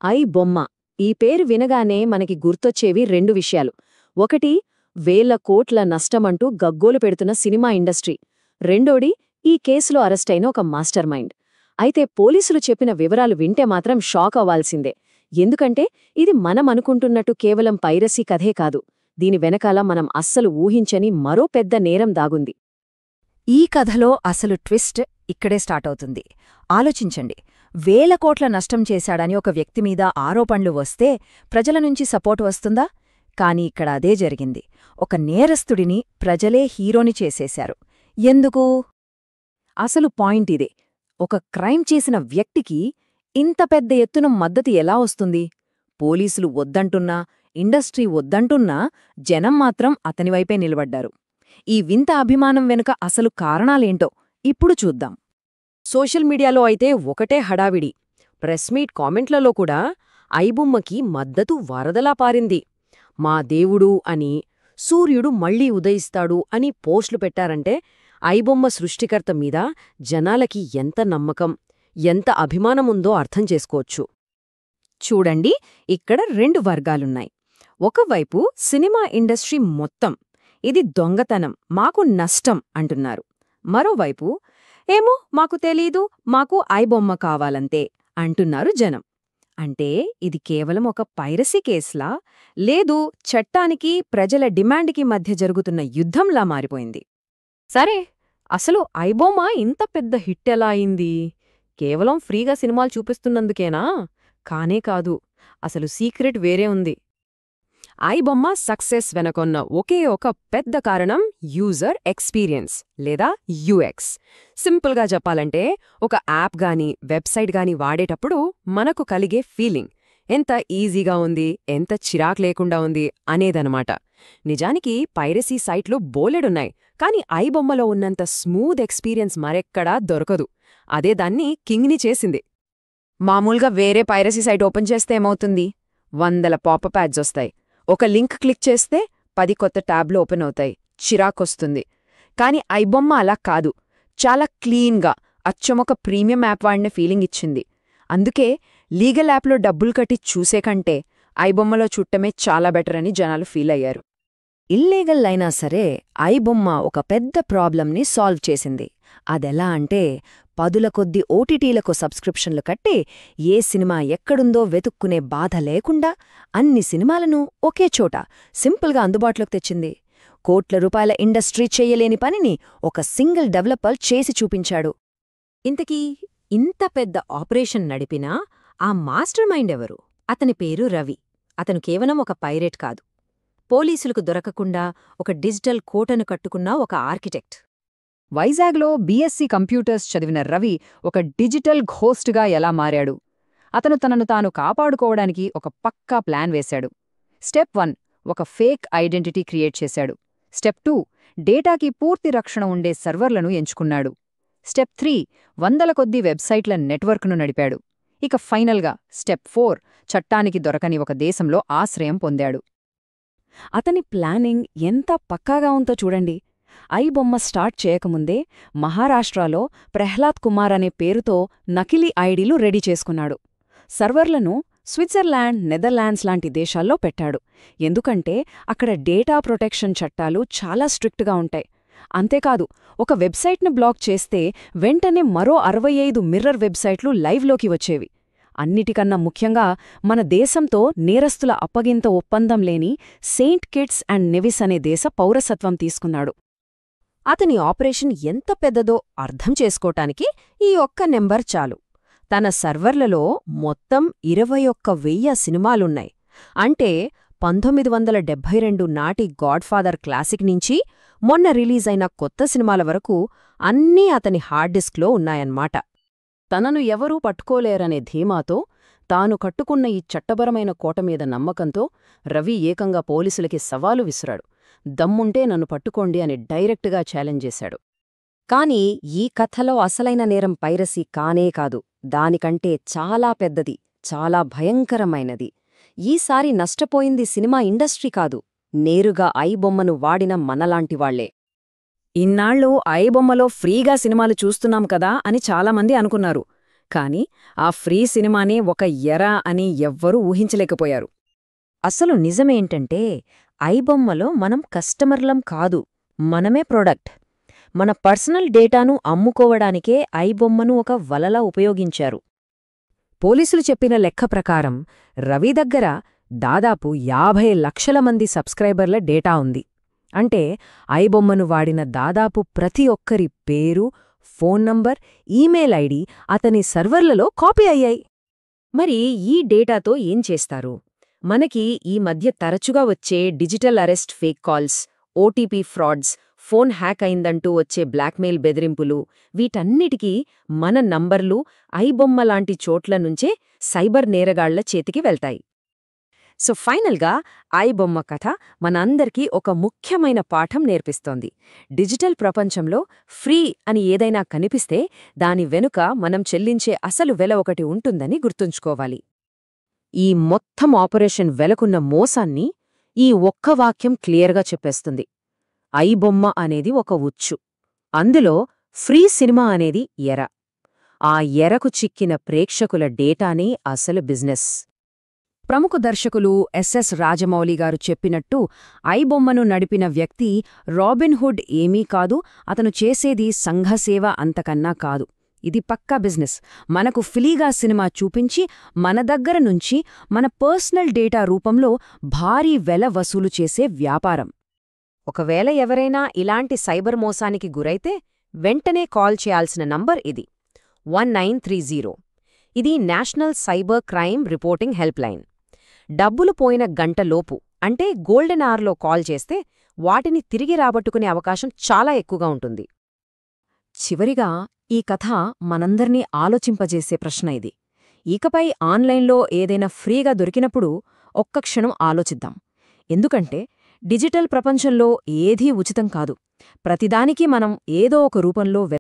I బొమ్మ ఈ పేరు వినగానే మనకి గుర్తొచ్చేవి రెండు విషయాలు. ఒకటి, వేల కోట్ల నష్టమంటూ గగ్గోలు పెడుతున్న సినిమా ఇండస్ట్రీ. రెండోది, ఈ కేసులో అరెస్టైన ఒక మాస్టర్ మైండ్. అయితే పోలీసులు చెప్పిన వివరాలు వింటే మాత్రం షాక్ అవ్వాల్సిందే. ఎందుకంటే ఇది మనం అనుకుంటున్నట్టు కేవలం పైరసీ కథే కాదు. దీని వెనకాల మనం అస్సలు ఊహించని మరో పెద్ద నేరం దాగుంది. ఈ కథలో అసలు ట్విస్ట్ ఇక్కడే స్టార్టవుతుంది. ఆలోచించండి, వేల కోట్ల నష్టం చేశాడని ఒక వ్యక్తిమీద ఆరోపణలు వస్తే ప్రజల నుంచి సపోర్ట్ వస్తుందా? కాని ఇక్కడ అదే జరిగింది. ఒక నేరస్తుడిని ప్రజలే హీరోని చేసేశారు. ఎందుకు? అసలు పాయింట్ ఇదే. ఒక క్రైమ్ చేసిన వ్యక్తికి ఇంత పెద్ద ఎత్తున మద్దతు ఎలా వస్తుంది? పోలీసులు వద్దంటున్నా, ఇండస్ట్రీ వద్దంటున్నా జనం మాత్రం అతనివైపే నిలబడ్డారు. ఈ వింత అభిమానం వెనుక అసలు కారణాలేంటో ఇప్పుడు చూద్దాం. సోషల్ మీడియాలో అయితే ఒకటే హడావిడి. ప్రెస్ మీట్ కామెంట్లలో కూడా ఐబొమ్మకి మద్దతు వరదలా పారింది. మా దేవుడు అని, సూర్యుడు మళ్లీ ఉదయిస్తాడు అని పోస్టులు పెట్టారంటే ఐబొమ్మ సృష్టికర్త మీద జనాలకి ఎంత నమ్మకం, ఎంత అభిమానముందో అర్థం చేసుకోవచ్చు. చూడండి, ఇక్కడ రెండు వర్గాలున్నాయి. ఒకవైపు సినిమా ఇండస్ట్రీ మొత్తం ఇది దొంగతనం, మాకు నష్టం అంటున్నారు. మరోవైపు ఏమో మాకు తెలీదు, మాకు ఐబొమ్మ కావాలంతే అంటున్నారు జనం. అంటే ఇది కేవలం ఒక పైరసీ కేసులా, లేదు చట్టానికి ప్రజల డిమాండ్కి మధ్య జరుగుతున్న యుద్ధంలా మారిపోయింది. సరే, అసలు ఐబొమ్మ ఇంత పెద్ద హిట్ ఎలా అయింది? కేవలం ఫ్రీగా సినిమాలు చూపిస్తున్నందుకేనా? కానే కాదు, అసలు సీక్రెట్ వేరే ఉంది. ఐబొమ్మ సక్సెస్ వెనకొన్న ఒకే ఒక పెద్ద కారణం యూజర్ ఎక్స్పీరియన్స్ లేదా యూఎక్స్. సింపుల్గా చెప్పాలంటే ఒక యాప్ గాని వెబ్సైట్ గాని వాడేటప్పుడు మనకు కలిగే ఫీలింగ్ ఎంత ఈజీగా ఉంది, ఎంత చిరాక్ లేకుండా ఉంది అనేదనమాట. నిజానికి పైరసీ సైట్లు బోలెడున్నాయి, కాని ఐబొమ్మలో ఉన్నంత స్మూత్ ఎక్స్పీరియన్స్ మరెక్కడా దొరకదు. అదే దాన్ని కింగ్ని చేసింది. మామూలుగా వేరే పైరసీ సైట్ ఓపెన్ చేస్తే ఏమవుతుంది? 100 పాపప్ యాడ్స్ వస్తాయి. ఒక లింక్ క్లిక్ చేస్తే 10 కొత్త ట్యాబ్లు ఓపెన్ అవుతాయి, చిరాకొస్తుంది. కాని ఐబొమ్మ అలా కాదు, చాలా క్లీన్గా అచ్చమొక ప్రీమియం యాప్ వాడిన ఫీలింగ్ ఇచ్చింది. అందుకే లీగల్ యాప్లో డబ్బులు కట్టి చూసే కంటే ఐబొమ్మలో చుట్టమే చాలా బెటర్ అని జనాలు ఫీల్ అయ్యారు. ఇల్లీగల్ అయినా సరే ఐబొమ్మ ఒక పెద్ద ప్రాబ్లంని సాల్వ్ చేసింది. అదెలా అంటే, పదుల కొద్ది ఓటీటీలకు సబ్స్క్రిప్షన్లు కట్టి ఏ సినిమా ఎక్కడుందో వెతుక్కునే బాధ లేకుండా అన్ని సినిమాలను ఒకే చోట సింపుల్గా అందుబాటులోకి తెచ్చింది. కోట్ల రూపాయల ఇండస్ట్రీ చెయ్యలేని పనిని ఒక సింగిల్ డెవలపర్ చేసి చూపించాడు. ఇంతకీ ఇంత పెద్ద ఆపరేషన్ నడిపినా ఆ మాస్టర్ మైండ్ ఎవరు? అతని పేరు రవి. అతను కేవలం ఒక పైరేట్ కాదు, పోలీసులకు దొరకకుండా ఒక డిజిటల్ కోటను కట్టుకున్న ఒక ఆర్కిటెక్ట్. వైజాగ్లో బీఎస్సీ కంప్యూటర్స్ చదివిన రవి ఒక డిజిటల్ ఘోస్ట్గా ఎలా మారాడు? అతను తనను తాను కాపాడుకోవడానికి ఒక పక్కా ప్లాన్ వేశాడు. స్టెప్ 1, ఒక ఫేక్ ఐడెంటిటీ క్రియేట్ చేశాడు. స్టెప్ 2, డేటాకి పూర్తి రక్షణ ఉండే సర్వర్లను ఎంచుకున్నాడు. స్టెప్ 3, వందల కొద్దీ వెబ్సైట్ల నెట్వర్క్ను నడిపాడు. ఇక ఫైనల్గా స్టెప్ 4, చట్టానికి దొరకని ఒక దేశంలో ఆశ్రయం పొందాడు. అతని ప్లానింగ్ ఎంత పక్కాగా ఉందో చూడండి. ఐబొమ్మ స్టార్ట్ చేయకముందే మహారాష్ట్రలో ప్రహ్లాద్ కుమార్ అనే పేరుతో నకిలీ ఐడీలు రెడీ చేసుకున్నాడు. సర్వర్లను స్విట్జర్లాండ్, నెదర్లాండ్స్ లాంటి దేశాల్లో పెట్టాడు. ఎందుకంటే అక్కడ డేటా ప్రొటెక్షన్ చట్టాలు చాలా స్ట్రిక్ట్గా ఉంటాయి. అంతేకాదు, ఒక వెబ్సైట్ను బ్లాక్ చేస్తే వెంటనే మరో 65 మిర్రర్ వెబ్సైట్లు లైవ్లోకి వచ్చేవి. అన్నిటికన్నా ముఖ్యంగా మన దేశంతో నేరస్తుల అప్పగింత ఒప్పందం లేని సెయింట్ కిట్స్ అండ్ నెవిస్ అనే దేశ పౌరసత్వం తీసుకున్నాడు. అతని ఆపరేషన్ ఎంత పెద్దదో అర్థం చేసుకోటానికి ఈ ఒక్క నెంబర్ చాలు. తన సర్వర్లలో మొత్తం 21,000 సినిమాలున్నాయి. అంటే 1972 నాటి గాడ్ఫాదర్ క్లాసిక్ నుంచి మొన్న రిలీజైన కొత్త సినిమాల వరకు అన్నీ అతని హార్డ్ డిస్క్లో ఉన్నాయన్నమాట. తనను ఎవరూ పట్టుకోలేరనే ధీమాతో, తాను కట్టుకున్న ఈ చట్టపరమైన కోటమీద నమ్మకంతో రవి ఏకంగా పోలీసులకి సవాలు విసిరాడు. దమ్ముంటే నన్ను పట్టుకోండి అని డైరెక్ట్గా ఛాలెంజ్ చేశాడు. కాని ఈ కథలో అసలైన నేరం పైరసీ కానే కాదు, దానికంటే చాలా పెద్దది, చాలా భయంకరమైనది. ఈసారి నష్టపోయింది సినిమా ఇండస్ట్రీ కాదు, నేరుగా ఐబొమ్మను వాడిన మనలాంటివాళ్లే. ఇన్నాళ్ళు ఐబొమ్మలో ఫ్రీగా సినిమాలు చూస్తున్నాం కదా అని చాలామంది అనుకున్నారు. కాని ఆ ఫ్రీ సినిమానే ఒక ఎర అని ఎవ్వరూ ఊహించలేకపోయారు. అసలు నిజమేంటంటే ఐబొమ్మలో మనం కస్టమర్లం కాదు, మనమే ప్రొడక్ట్. మన పర్సనల్ డేటాను అమ్ముకోవడానికే ఐబొమ్మను ఒక వలలా ఉపయోగించారు. పోలీసులు చెప్పిన లెక్క ప్రకారం రవి దగ్గర దాదాపు 50 లక్షల మంది సబ్స్క్రైబర్ల డేటా ఉంది. అంటే ఐబొమ్మను వాడిన దాదాపు ప్రతి ఒక్కరి పేరు, ఫోన్ నంబర్, ఈమెయిల్ ఐడి అతని సర్వర్లలో కాపీ అయ్యాయి. మరి ఈ డేటాతో ఏం చేస్తారు? మనకి ఈ మధ్య తరచుగా వచ్చే digital arrest fake calls, OTP frauds, phone hack అయిందంటూ వచ్చే బ్లాక్మెయిల్ బెదిరింపులు, వీటన్నిటికీ మన నంబర్లు ఐబొమ్మ లాంటి చోట్ల నుంచే సైబర్ నేరగాళ్ల చేతికి వెళ్తాయి. సో ఫైనల్గా ఐబొమ్మ కథ మనందరికీ ఒక ముఖ్యమైన పాఠం నేర్పిస్తోంది. డిజిటల్ ప్రపంచంలో ఫ్రీ అని ఏదైనా కనిపిస్తే దాని వెనుక మనం చెల్లించే అసలు వెల ఒకటి ఉంటుందని గుర్తుంచుకోవాలి. ఈ మొత్తం ఆపరేషన్ వెలకున్న మోసాన్ని ఈ ఒక్క వాక్యం క్లియర్గా చెప్పేస్తుంది. ఐబొమ్మ అనేది ఒక ఉచ్చు, అందులో ఫ్రీ సినిమా అనేది ఎర. ఆ ఎరకు చిక్కిన ప్రేక్షకుల డేటానే అసలు బిజినెస్. ప్రముఖ దర్శకులు ఎస్ఎస్ రాజమౌళి గారు చెప్పినట్టు ఐబొమ్మను నడిపిన వ్యక్తి రాబిన్హుడ్ ఏమీ కాదు, అతను చేసేది సంఘసేవ అంతకన్నా కాదు. ఇది పక్కా బిజినెస్. మనకు ఫ్రీగా సినిమా చూపించి మన దగ్గర నుంచి మన పర్సనల్ డేటా రూపంలో భారీ వెల వసూలు చేసే వ్యాపారం. ఒకవేళ ఎవరైనా ఇలాంటి సైబర్ మోసానికి గురైతే వెంటనే కాల్ చేయాల్సిన నంబర్ ఇది 1930. ఇది national cyber crime reporting help line. డబ్బులు పోయిన గంటలోపు అంటే గోల్డెన్ అవర్లో కాల్ చేస్తే వాటిని తిరిగి రాబట్టుకునే అవకాశం చాలా ఎక్కువగా ఉంటుంది. చివరిగా ఈ కథ మనందర్నీ ఆలోచింపజేసే ప్రశ్న ఇది. ఇకపై ఆన్లైన్లో ఏదైనా ఫ్రీగా దొరికినప్పుడు ఒక్క క్షణం ఆలోచిద్దాం. ఎందుకంటే డిజిటల్ ప్రపంచంలో ఏదీ ఉచితం కాదు. ప్రతిదానికి మనం ఏదో ఒక రూపంలో